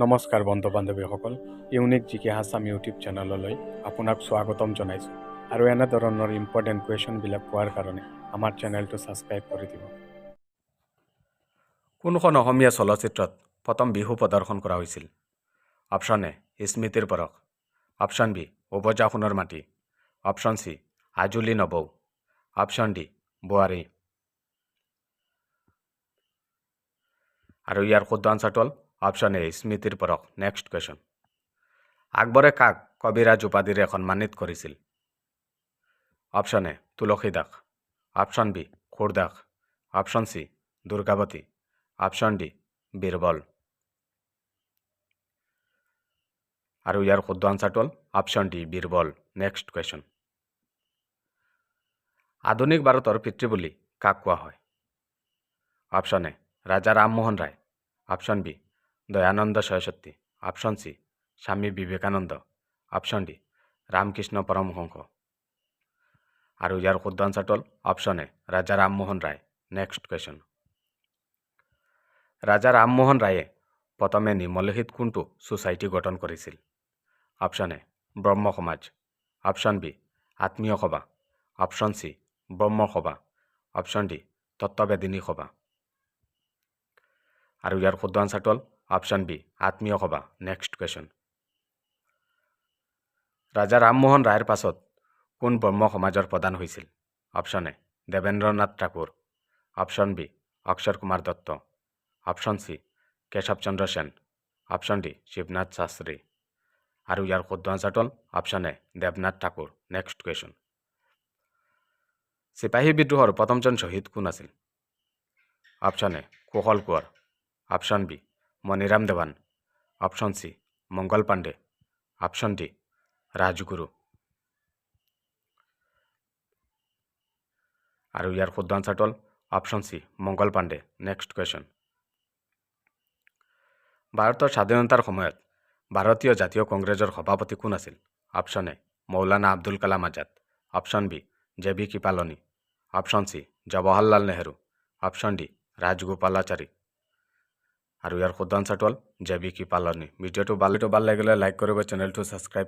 নমস্কাৰ বন্ধু বান্ধৱীসকল, ইউনিক জিকে হাছাম ইউটিউব চেনেললৈ আপোনাক স্বাগতম জনাইছোঁ আৰু এনেধৰণৰ ইম্পৰ্টেণ্ট কুৱেশ্যনবিলাক পোৱাৰ কাৰণে আমাৰ চেনেলটো ছাবস্ক্ৰাইব কৰি দিব। কোনখন অসমীয়া চলচ্চিত্ৰত প্ৰথম বিহু প্ৰদৰ্শন কৰা হৈছিল? অপশ্যন এ স্মৃতিৰ পৰশ, অপশ্যন বি ওবজা সোণৰ মাটি, অপশ্যন চি আজুলি নবৌ, অপশ্যন ডি বোৱাৰী। আৰু ইয়াৰ শুদ্ধ আনচাৰটো হ'ল অপশ্যন এ স্মৃতিৰ পৰশ। নেক্সট কুৱেশ্যন, আকবৰে কাক কবিৰাজ উপাধিৰে সন্মানিত কৰিছিল? Option A Tulsi Das, option B Surdas, option C Durgavati, option D Birbal. আৰু ইয়াৰ শুদ্ধ আনচাৰটো হ'ল option D Birbal. Next question, আধুনিক ভাৰতৰ পিতৃ বুলি কাক কোৱা হয়? Option A Raja Rammohan Roy, option B Dayanand Saraswati, option C Swami Vivekananda, option D Ramakrishna Paramhansa. আৰু ইয়াৰ শুদ্ধ আনচাৰটো হ'ল option A Raja Rammohan Roy. Next question, Raja Rammohan ৰায়ে প্ৰথমে নিম্নলিখিত কোনটো ছ'চাইটি গঠন কৰিছিল? অপশ্যন এ ব্ৰহ্ম সমাজ, অপশ্যন বি আত্মীয় সভা, অপশ্যন চি ব্ৰহ্ম সভা, অপশ্যন ডি তত্ত্ববেদিনী সভা। আৰু ইয়াৰ শুদ্ধ আনচাৰটো হ'ল অপশ্যন বি আত্মীয় সভা। নেক্সট কুৱেশ্যন, ৰাজা ৰামমোহন ৰায়ৰ পাছত কোন ব্ৰহ্ম সমাজৰ প্ৰধান হৈছিল? Option A Debendranath Thakur, option B Akshay Kumar Datta, option C Keshab Chandra Sen, option D Shivnath Shastri. আৰু ইয়াৰ শুদ্ধ আনচাৰটো হ'ল option A Devnath Thakur. Next question, চিপাহী বিদ্ৰোহৰ প্ৰথমজন শ্বহীদ কোন আছিল? Option A Kushal Konwar, option B Maniram Dewan, option C Mangal Pandey, option D Rajguru. আৰু ইয়াৰ শুদ্ধ আনচাৰটো হ'ল option C Mangal Pandey. Next question, ভাৰতৰ স্বাধীনতাৰ সময়ত ভাৰতীয় জাতীয় কংগ্ৰেছৰ সভাপতি কোন আছিল? Option A Maulana Abdul Kalam Azad, option B J B. Kripalani, option C Jawaharlal Nehru, option D Rajagopalachari. আৰু ইয়াৰ শুদ্ধ আনচাৰটো হ'ল জে.বি. কৃপালনী। ভিডিঅ'টো ভাল লাগিলে লাইক কৰিব, চেনেলটো ছাবস্ক্ৰাইব